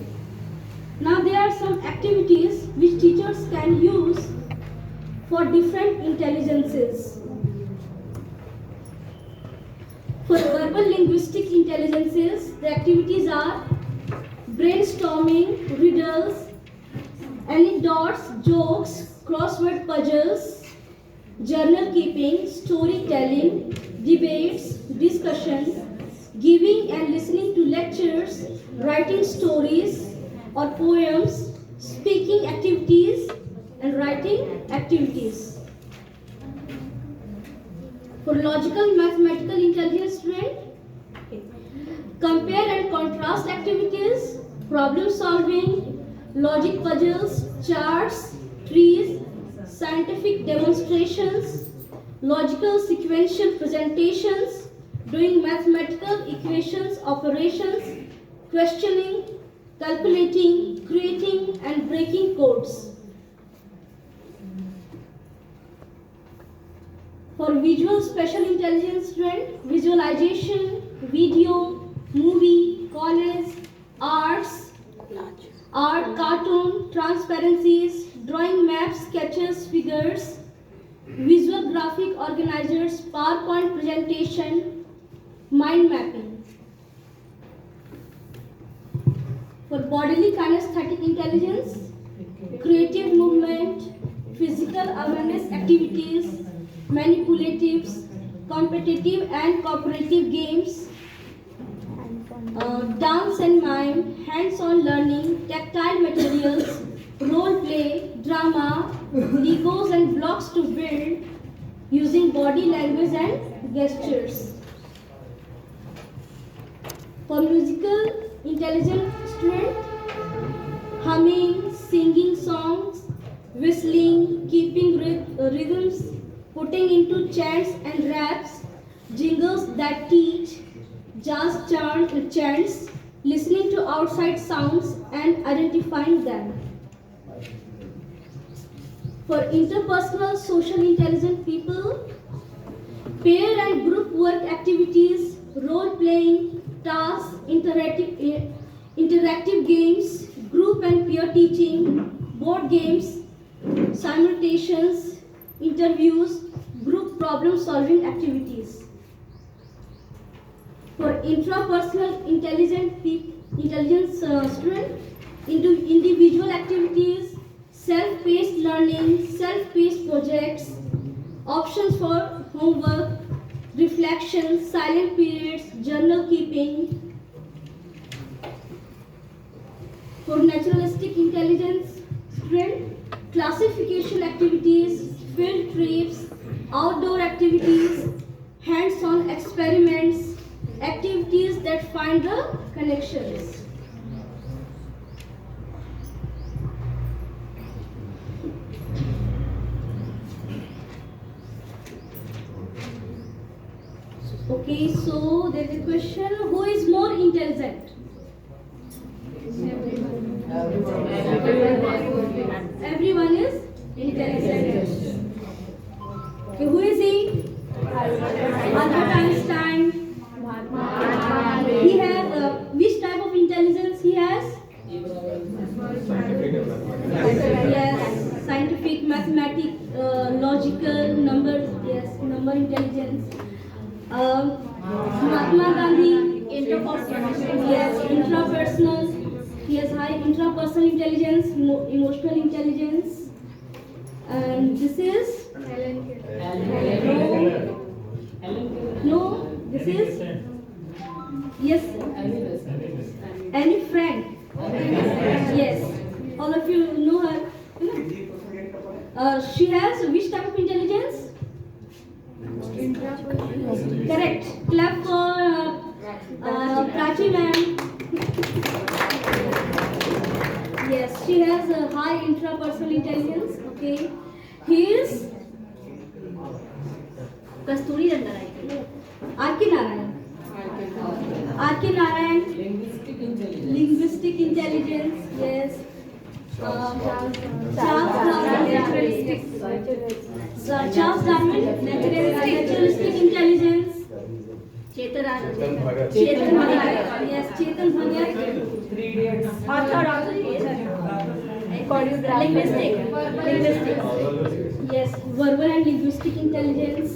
Now there are some activities which teachers can use for different intelligences. For verbal linguistic intelligences, the activities are brainstorming, riddles, anecdotes, jokes, crossword puzzles, journal keeping, storytelling, debates, discussion, giving and listening to lectures, writing stories or poems, speaking activities, and writing activities. For logical mathematical intelligence student, compare and contrast activities, problem solving, logic puzzles, charts, trees, scientific demonstrations, logical sequential presentations, doing mathematical equations, operations, questioning, calculating, creating and breaking codes. For visual special intelligence student, visualization, video, movie, college, arts, art, cartoon, transparencies, drawing maps, sketches, figures, visual graphic organizers, PowerPoint presentation, mind mapping. For bodily kinesthetic intelligence, creative movement, physical awareness activities, manipulatives, competitive and cooperative games, dance and mime, hands-on learning, tactile materials, role play, drama, Legos and blocks to build using body language and gestures. For musical intelligent student, humming, singing songs, whistling, keeping rhythms, putting into chants and raps, jingles that teach, jazz chants, listening to outside sounds and identifying them. For interpersonal social intelligent people, pair and group work activities, role playing, tasks, interactive games, group and peer teaching, board games, simultations, interviews, group problem solving activities. For intrapersonal intelligence student, individual activities, self-paced learning, self-paced projects, options for homework, reflection, silent periods, journal keeping. For naturalistic intelligence student, classification activities, field trips, outdoor activities, hands-on experiments, activities that find the connections. Okay, so there is a question, who is more intelligent? Everyone is intelligent. Okay, who is he? Albert Einstein. He has which type of intelligence he has? Yes, scientific, mathematics, logical, numbers. Yes, number intelligence. Mahatma Gandhi, interpersonal. Yes, intrapersonal. He has high intrapersonal intelligence, emotional intelligence. And this is no, this is yes, Annie Frank. Yes, all of you know her. She has which type of intelligence? Correct. Clap for Prachi ma'am. Yes, she has a high intrapersonal intelligence. Okay. He is Kasturi Rangarai. R.K. Narayan. R.K. Narayan. Linguistic intelligence. Yes. Charles Darwin, naturalistic intelligence. Chetan Bhagat. Yes, Chetan Bhagat. Author. Linguistic. Yes, verbal and linguistic intelligence.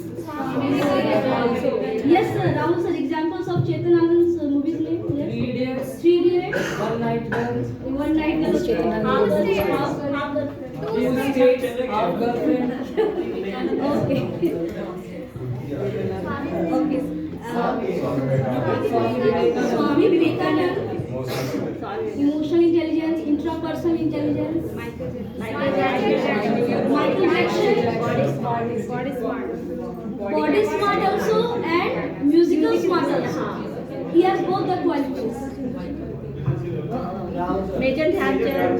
Yes, sir. Ramu sir, examples of Chetan Anand's movies name. Yes. Three Idiots. One Night Girl. Half girlfriend. Okay. Okay. Swami Vivekanand. Emotional intelligence, intrapersonal intelligence. Michael Jackson. Body smart also and musical smart also. He has both the qualities. Major Dhyan Chand.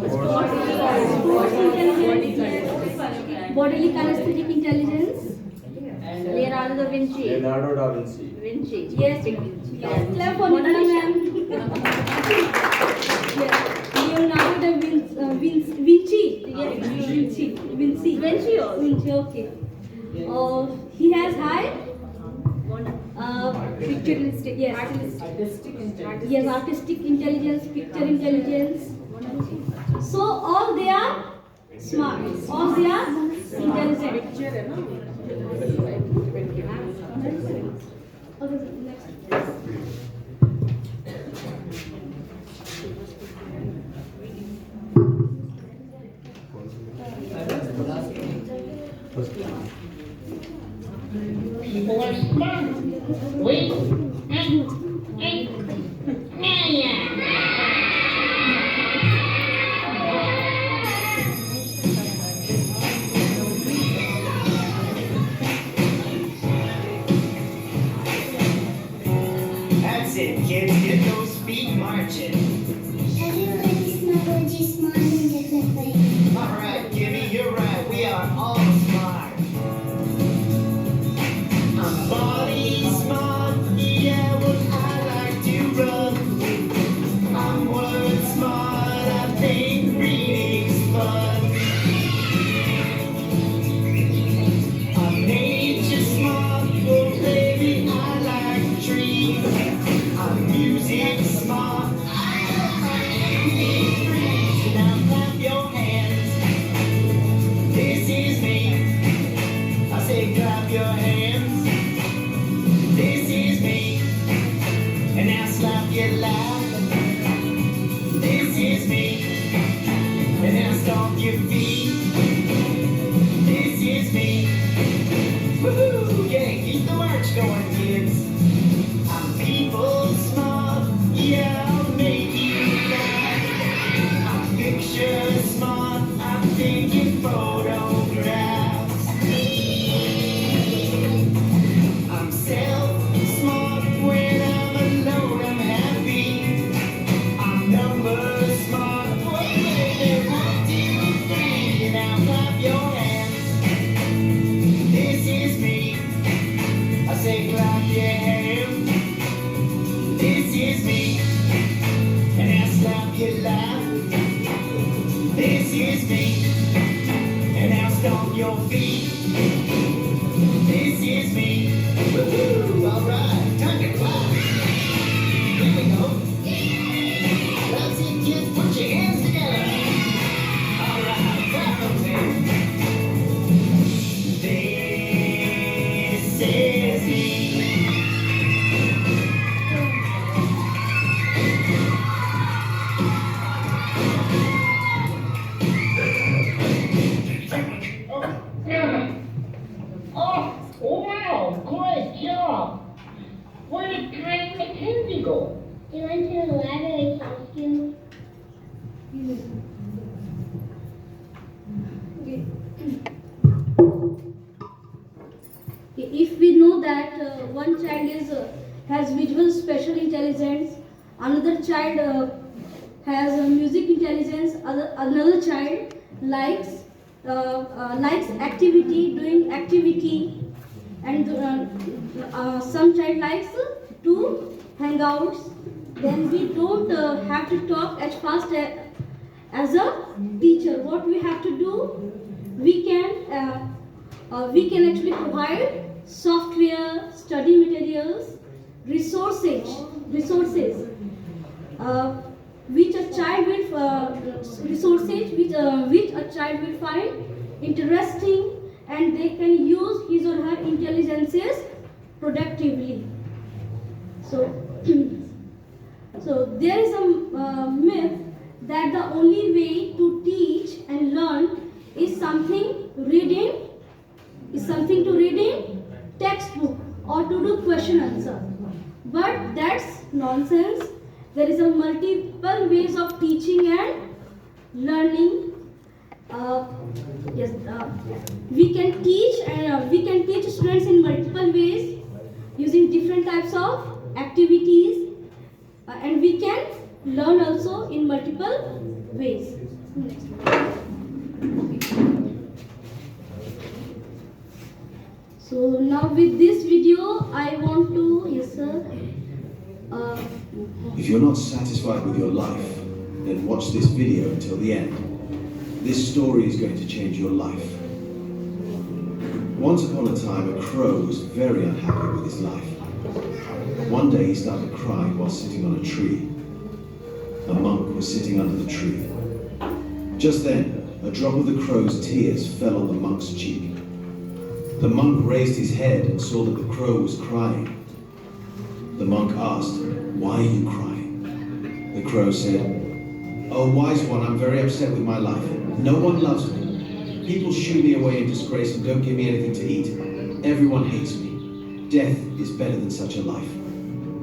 Sports intelligence. Bodily kinesthetic intelligence. Leonardo da Vinci. Yes. Clap for Nitya ma'am. Leonardo da Vinci. Yes. Vinci. Okay. He has high picturistic. Yes. Artistic intelligence, picture intelligence. So all they are smart. All they are intelligent. Okay, next. That's it, kids. Get those feet marching. Alright, Kimmy, you're right. We are all smart. I'm body smart. Yeah, what I like to run. I'm word smart. I think reading's fun. I'm nature smart. Oh, baby, I like trees. I'm music smart. Now clap your hands. This is me. I say clap your hands. This is me. And now slap your loud. This is me. And now stomp your feet. This is me. Woohoo! Yeah, keep the march going, kids. I'm people smart. Yeah, I'll make you laugh. I'm picture smart. I'm thinking photographs. I'm self smart. When I'm alone, I'm happy. Indigo. You want to elaborate, thank you. If we know that one child has visual special intelligence, another child has music intelligence, another child likes activity, doing activity, and some child likes to hang out, then we don't have to talk as fast as a teacher. What we have to do, we can actually provide software, study materials, resources which a child will find interesting, and they can use his or her intelligences productively. So there is a myth that the only way to teach and learn is something to read in textbook or to do question answer. But that's nonsense. There is a multiple ways of teaching and learning. We can teach students in multiple ways using different types of activities, and we can learn also in multiple ways. So now with this video, I want to, yes sir. If you're not satisfied with your life, then watch this video until the end. This story is going to change your life. Once upon a time, a crow was very unhappy with his life. One day he started crying while sitting on a tree. A monk was sitting under the tree. Just then, a drop of the crow's tears fell on the monk's cheek. The monk raised his head and saw that the crow was crying. The monk asked, "Why are you crying?" The crow said, "Oh, wise one, I'm very upset with my life. No one loves me. People shoo me away in disgrace and don't give me anything to eat. Everyone hates me. Death is better than such a life."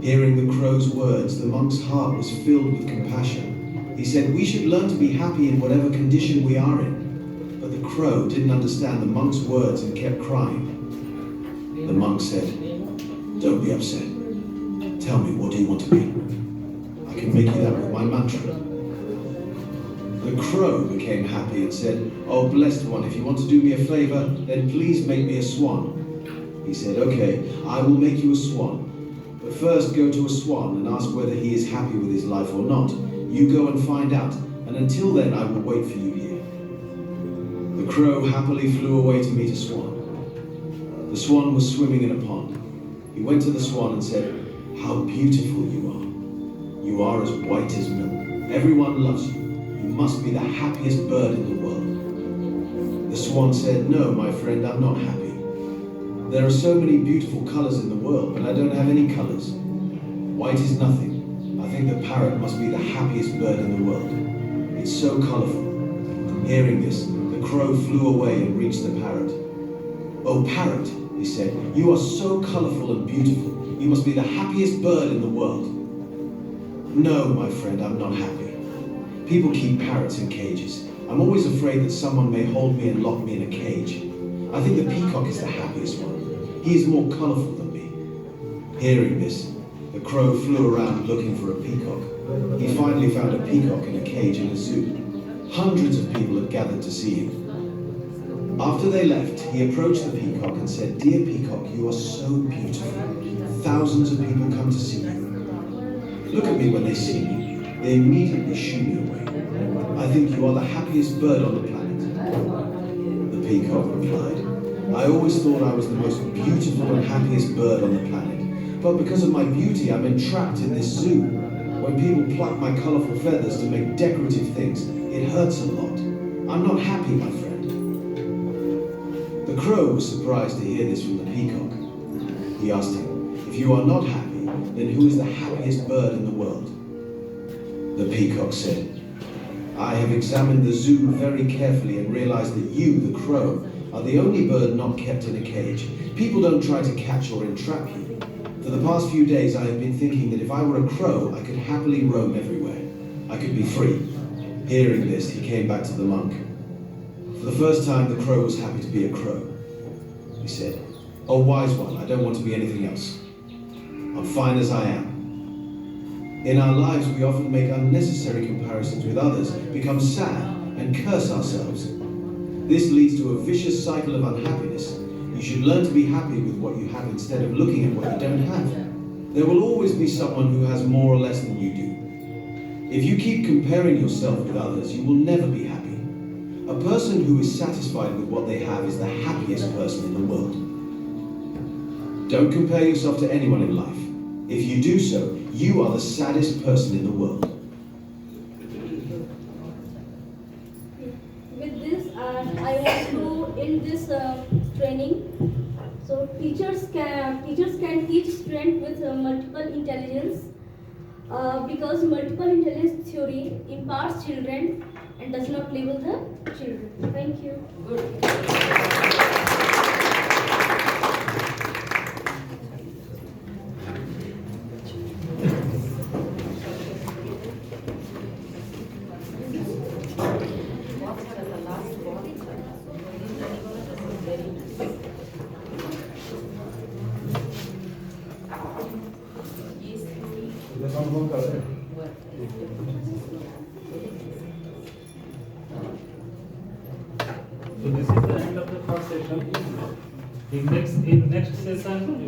Hearing the crow's words, the monk's heart was filled with compassion. He said, "We should learn to be happy in whatever condition we are in." But the crow didn't understand the monk's words and kept crying. The monk said, "Don't be upset. Tell me, what do you want to be? I can make you that with my mantra." The crow became happy and said, "Oh, blessed one, if you want to do me a favor, then please make me a swan." He said, "Okay, I will make you a swan. But first go to a swan and ask whether he is happy with his life or not. You go and find out, and until then I will wait for you here." The crow happily flew away to meet a swan. The swan was swimming in a pond. He went to the swan and said, "How beautiful you are. You are as white as milk. Everyone loves you. You must be the happiest bird in the world." The swan said, "No, my friend, I'm not happy. There are so many beautiful colors in the world, but I don't have any colors. White is nothing. I think the parrot must be the happiest bird in the world. It's so colorful." Hearing this, the crow flew away and reached the parrot. "Oh, parrot," he said, "you are so colorful and beautiful. You must be the happiest bird in the world." "No, my friend, I'm not happy. People keep parrots in cages. I'm always afraid that someone may hold me and lock me in a cage. I think the peacock is the happiest one. He is more colorful than me." Hearing this, the crow flew around looking for a peacock. He finally found a peacock in a cage in a zoo. Hundreds of people had gathered to see him. After they left, he approached the peacock and said, "Dear peacock, you are so beautiful. Thousands of people come to see you. Look at me when they see me. They immediately shoo me away. I think you are the happiest bird on the planet." The peacock replied, "I always thought I was the most beautiful and happiest bird on the planet. But because of my beauty, I'm entrapped in this zoo. When people pluck my colorful feathers to make decorative things, it hurts a lot. I'm not happy, my friend." The crow was surprised to hear this from the peacock. He asked him, "If you are not happy, then who is the happiest bird in the world?" The peacock said, "I have examined the zoo very carefully and realized that you, the crow, are the only bird not kept in a cage. People don't try to catch or entrap you. For the past few days, I have been thinking that if I were a crow, I could happily roam everywhere. I could be free. Hearing this, he came back to the monk. For the first time, the crow was happy to be a crow. He said, "Oh, wise one, I don't want to be anything else. I'm fine as I am." In our lives, we often make unnecessary comparisons with others, become sad, and curse ourselves. This leads to a vicious cycle of unhappiness. You should learn to be happy with what you have instead of looking at what you don't have. There will always be someone who has more or less than you do. If you keep comparing yourself with others, you will never be happy. A person who is satisfied with what they have is the happiest person in the world. Don't compare yourself to anyone in life. If you do so, you are the saddest person in the world. With this, I want to end this training. So teachers can teach students with multiple intelligence because multiple intelligence theory imparts children and does not label the children. Thank you. So this is the end of the first session. In next session